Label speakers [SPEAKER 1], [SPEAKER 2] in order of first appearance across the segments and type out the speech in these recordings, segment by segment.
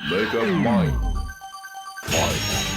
[SPEAKER 1] Make up mind. Fight.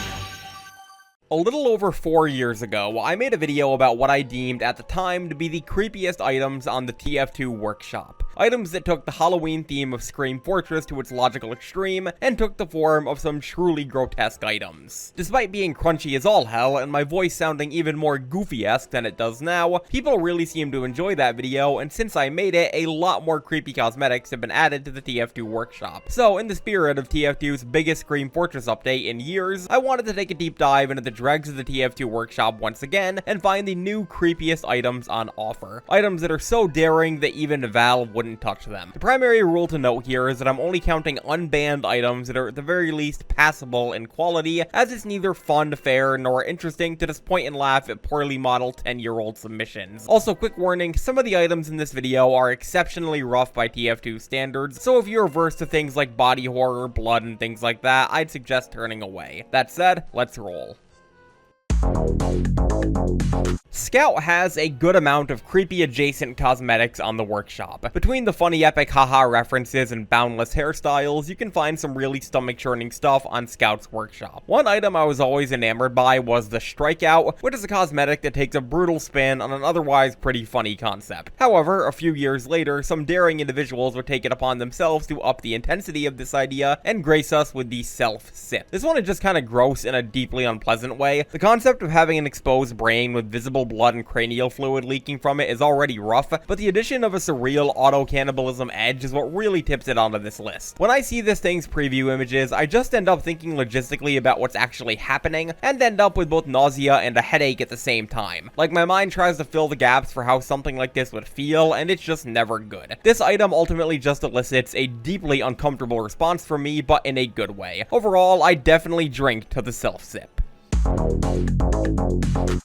[SPEAKER 2] A little over 4 years ago, I made a video about what I deemed at the time to be the creepiest items on the TF2 Workshop. Items that took the Halloween theme of Scream Fortress to its logical extreme, and took the form of some truly grotesque items. Despite being crunchy as all hell, and my voice sounding even more goofy-esque than it does now, people really seem to enjoy that video, and since I made it, a lot more creepy cosmetics have been added to the TF2 Workshop. So, in the spirit of TF2's biggest Scream Fortress update in years, I wanted to take a deep dive into the dregs of the TF2 Workshop once again, and find the new creepiest items on offer. Items that are so daring that even Valve wouldn't touch them. The primary rule to note here is that I'm only counting unbanned items that are at the very least passable in quality, as it's neither fun, fair, nor interesting to just point and laugh at poorly modeled 10-year-old submissions. Also, quick warning, some of the items in this video are exceptionally rough by TF2 standards, so if you're averse to things like body horror, blood, and things like that, I'd suggest turning away. That said, let's roll. Scout has a good amount of creepy adjacent cosmetics on the workshop. Between the funny epic haha references and boundless hairstyles, you can find some really stomach-churning stuff on Scout's workshop. One item I was always enamored by was the Strikeout, which is a cosmetic that takes a brutal spin on an otherwise pretty funny concept. However, a few years later, some daring individuals would take it upon themselves to up the intensity of this idea and grace us with the self-sip. This one is just kinda gross in a deeply unpleasant way. The concept of having an exposed brain with visible blood and cranial fluid leaking from it is already rough, but the addition of a surreal auto-cannibalism edge is what really tips it onto this list. When I see this thing's preview images, I just end up thinking logistically about what's actually happening, and end up with both nausea and a headache at the same time. Like, my mind tries to fill the gaps for how something like this would feel, and it's just never good. This item ultimately just elicits a deeply uncomfortable response from me, but in a good way. Overall, I definitely drink to the self-sip.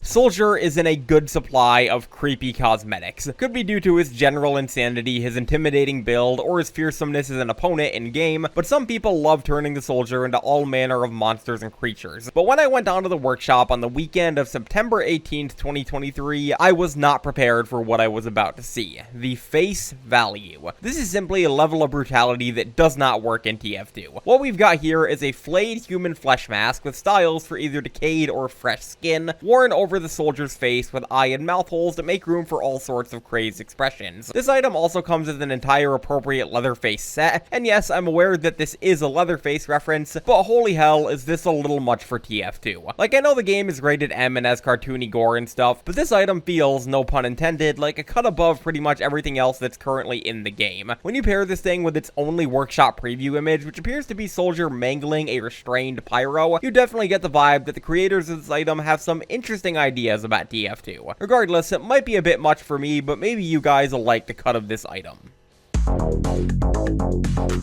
[SPEAKER 2] Soldier is in a good supply of creepy cosmetics. Could be due to his general insanity, his intimidating build, or his fearsomeness as an opponent in-game, but some people love turning the Soldier into all manner of monsters and creatures. But when I went down to the workshop on the weekend of September 18th, 2023, I was not prepared for what I was about to see. The face value. This is simply a level of brutality that does not work in TF2. What we've got here is a flayed human flesh mask with styles for either decayed or fresh skin, worn over the Soldier's face with eye and mouth holes that make room for all sorts of crazed expressions. This item also comes with an entire appropriate Leatherface set, and yes, I'm aware that this is a Leatherface reference, but holy hell, is this a little much for TF2. Like, I know the game is rated M and has cartoony gore and stuff, but this item feels, no pun intended, like a cut above pretty much everything else that's currently in the game. When you pair this thing with its only workshop preview image, which appears to be Soldier mangling a restrained Pyro, you definitely get the vibe that the creators of this item have some interesting ideas about TF2. Regardless, it might be a bit much for me, but maybe you guys will like the cut of this item.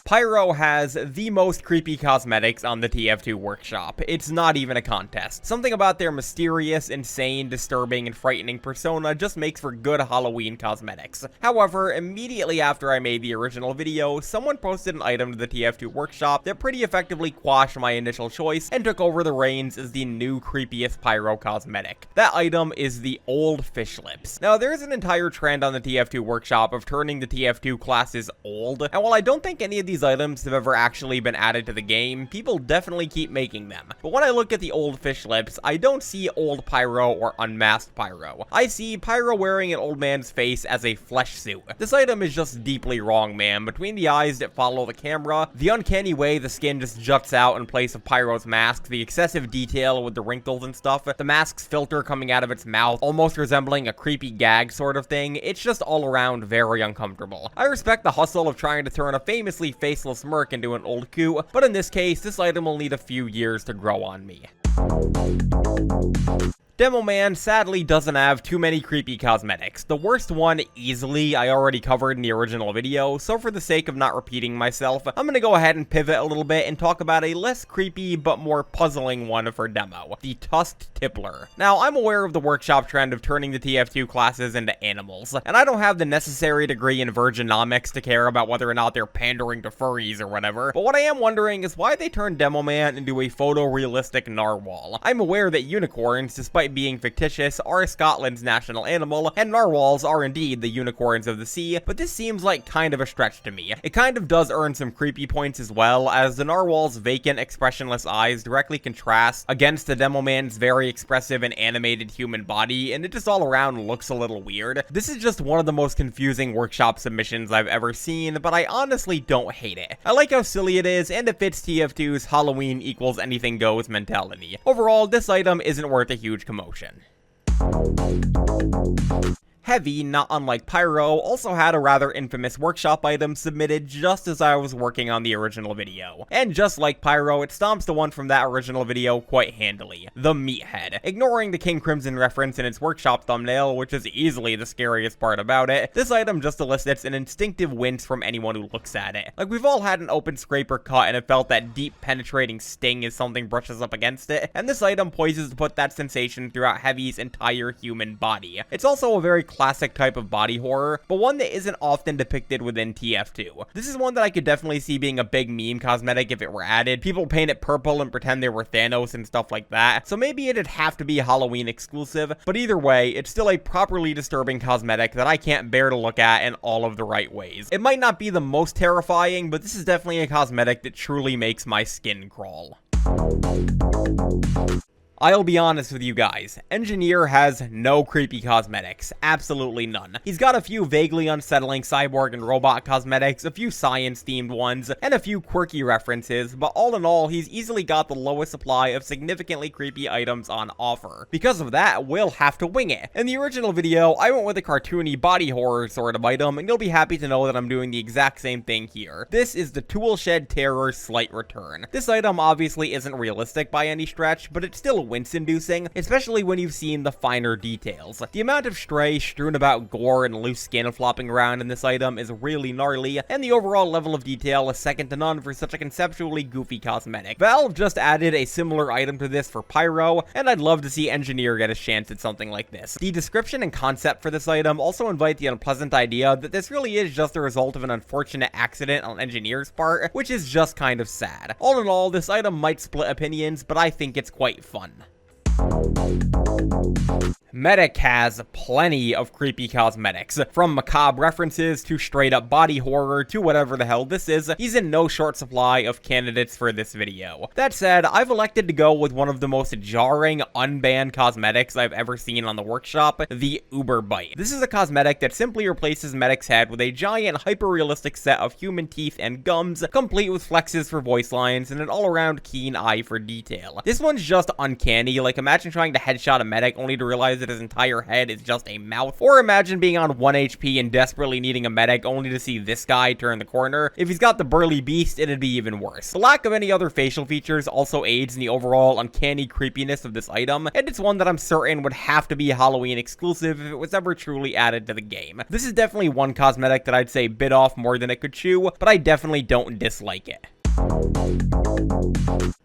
[SPEAKER 2] Pyro has the most creepy cosmetics on the TF2 Workshop. It's not even a contest. Something about their mysterious, insane, disturbing, and frightening persona just makes for good Halloween cosmetics. However, immediately after I made the original video, someone posted an item to the TF2 Workshop that pretty effectively quashed my initial choice and took over the reins as the new creepiest Pyro cosmetic. That item is the old fish lips. Now, there's an entire trend on the TF2 Workshop of turning the TF2 classes old, and while I don't think any of these items have ever actually been added to the game, people definitely keep making them. But when I look at the old fish lips, I don't see old Pyro or unmasked Pyro. I see Pyro wearing an old man's face as a flesh suit. This item is just deeply wrong, man. Between the eyes that follow the camera, the uncanny way the skin just juts out in place of Pyro's mask, the excessive detail with the wrinkles and stuff, the mask's filter coming out of its mouth, almost resembling a creepy gag sort of thing, it's just all around very uncomfortable. I respect the hustle of trying to turn a famously faceless merc into an old coot, but in this case, this item will need a few years to grow on me. Demoman sadly doesn't have too many creepy cosmetics. The worst one, easily, I already covered in the original video, so for the sake of not repeating myself, I'm gonna go ahead and pivot a little bit and talk about a less creepy but more puzzling one for demo, the Tusked Tippler. Now, I'm aware of the workshop trend of turning the TF2 classes into animals, and I don't have the necessary degree in virginomics to care about whether or not they're pandering to furries or whatever, but what I am wondering is why they turned Demoman into a photorealistic narwhal. I'm aware that unicorns, despite despite being fictitious, are Scotland's national animal, and narwhals are indeed the unicorns of the sea, but this seems like kind of a stretch to me. It kind of does earn some creepy points as well, as the narwhal's vacant, expressionless eyes directly contrast against the Demoman's very expressive and animated human body, and it just all around looks a little weird. This is just one of the most confusing workshop submissions I've ever seen, but I honestly don't hate it. I like how silly it is, and it fits TF2's Halloween equals anything goes mentality. Overall, this item isn't worth a huge commotion. Heavy, not unlike Pyro, also had a rather infamous workshop item submitted just as I was working on the original video. And just like Pyro, it stomps the one from that original video quite handily, the meathead. Ignoring the King Crimson reference in its workshop thumbnail, which is easily the scariest part about it, this item just elicits an instinctive wince from anyone who looks at it. Like, we've all had an open scraper cut and have felt that deep penetrating sting as something brushes up against it, and this item poises to put that sensation throughout Heavy's entire human body. It's also a very classic type of body horror, but one that isn't often depicted within TF2. This is one that I could definitely see being a big meme cosmetic if it were added. People paint it purple and pretend they were Thanos and stuff like that, so maybe it'd have to be Halloween exclusive, but either way, it's still a properly disturbing cosmetic that I can't bear to look at in all of the right ways. It might not be the most terrifying, but this is definitely a cosmetic that truly makes my skin crawl. I'll be honest with you guys, Engineer has no creepy cosmetics, absolutely none. He's got a few vaguely unsettling cyborg and robot cosmetics, a few science-themed ones, and a few quirky references, but all in all, he's easily got the lowest supply of significantly creepy items on offer. Because of that, we'll have to wing it. In the original video, I went with a cartoony body horror sort of item, and you'll be happy to know that I'm doing the exact same thing here. This is the Toolshed Terror Slight Return. This item obviously isn't realistic by any stretch, but it's still wince-inducing, especially when you've seen the finer details. The amount of stray strewn about gore and loose skin flopping around in this item is really gnarly, and the overall level of detail is second to none for such a conceptually goofy cosmetic. Valve just added a similar item to this for Pyro, and I'd love to see Engineer get a chance at something like this. The description and concept for this item also invite the unpleasant idea that this really is just a result of an unfortunate accident on Engineer's part, which is just kind of sad. All in all, this item might split opinions, but I think it's quite fun. Medic has plenty of creepy cosmetics, from macabre references to straight up body horror to whatever the hell this is. He's in no short supply of candidates for this video. That said, I've elected to go with one of the most jarring, unbanned cosmetics I've ever seen on the workshop, the Uber Bite. This is a cosmetic that simply replaces Medic's head with a giant, hyper-realistic set of human teeth and gums, complete with flexes for voice lines and an all-around keen eye for detail. This one's just uncanny. Like, imagine trying to headshot a medic only to realize that his entire head is just a mouth, or imagine being on 1 HP and desperately needing a medic only to see this guy turn the corner. If he's got the burly beast, it'd be even worse. The lack of any other facial features also aids in the overall uncanny creepiness of this item, and it's one that I'm certain would have to be a Halloween exclusive if it was ever truly added to the game. This is definitely one cosmetic that I'd say bit off more than it could chew, but I definitely don't dislike it.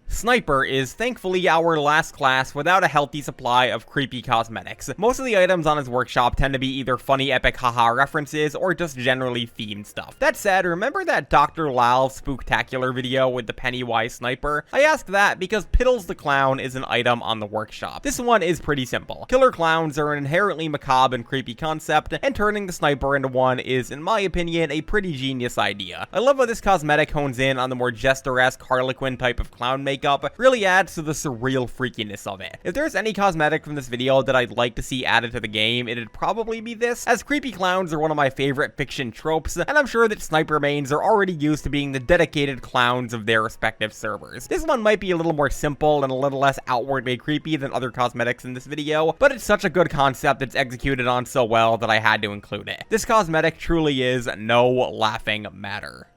[SPEAKER 2] Sniper is thankfully our last class without a healthy supply of creepy cosmetics. Most of the items on his workshop tend to be either funny epic haha references or just generally themed stuff. That said, remember that Dr. Lal spooktacular video with the Pennywise sniper? I asked that because Piddles the Clown is an item on the workshop. This one is pretty simple. Killer clowns are an inherently macabre and creepy concept, and turning the sniper into one is, in my opinion, a pretty genius idea. I love how this cosmetic hones in on the more jester-esque Harlequin type of clown makeup, really adds to the surreal freakiness of it. If there's any cosmetic from this video that I'd like to see added to the game, it'd probably be this, as creepy clowns are one of my favorite fiction tropes, and I'm sure that sniper mains are already used to being the dedicated clowns of their respective servers. This one might be a little more simple and a little less outwardly creepy than other cosmetics in this video, but it's such a good concept that's executed on so well that I had to include it. This cosmetic truly is no laughing matter.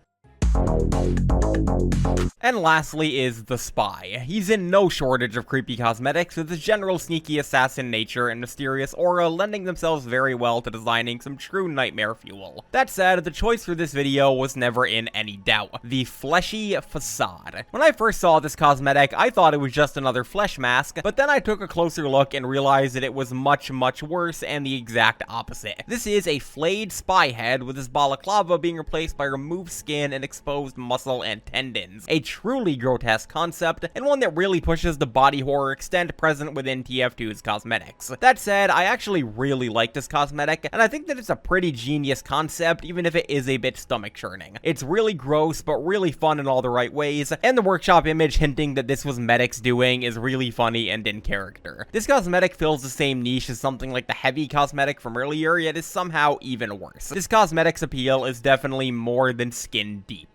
[SPEAKER 2] And lastly is the Spy. He's in no shortage of creepy cosmetics, with his general sneaky assassin nature and mysterious aura lending themselves very well to designing some true nightmare fuel. That said, the choice for this video was never in any doubt: the Fleshy Facade. When I first saw this cosmetic, I thought it was just another flesh mask, but then I took a closer look and realized that it was much, much worse and the exact opposite. This is a flayed spy head with his balaclava being replaced by removed skin and exposed exposed muscle and tendons. A truly grotesque concept, and one that really pushes the body horror extent present within TF2's cosmetics. That said, I actually really like this cosmetic, and I think that it's a pretty genius concept, even if it is a bit stomach churning. It's really gross, but really fun in all the right ways, and the workshop image hinting that this was Medic's doing is really funny and in character. This cosmetic fills the same niche as something like the heavy cosmetic from earlier, yet is somehow even worse. This cosmetic's appeal is definitely more than skin deep.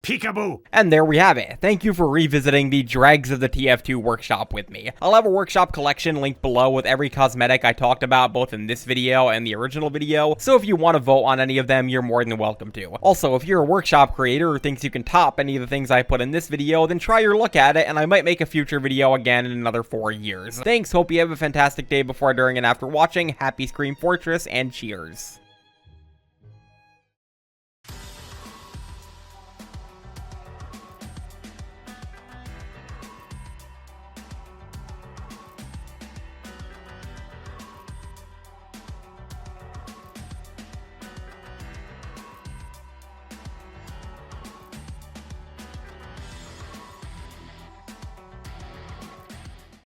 [SPEAKER 3] Peekaboo!
[SPEAKER 2] And there we have it. Thank you for revisiting the dregs of the TF2 Workshop with me. I'll have a workshop collection linked below with every cosmetic I talked about both in this video and the original video, so if you want to vote on any of them, you're more than welcome to. Also, if you're a workshop creator who thinks you can top any of the things I put in this video, then try your luck at it, and I might make a future video again in another 4 years. Thanks, hope you have a fantastic day before, during, and after watching. Happy Scream Fortress, and cheers.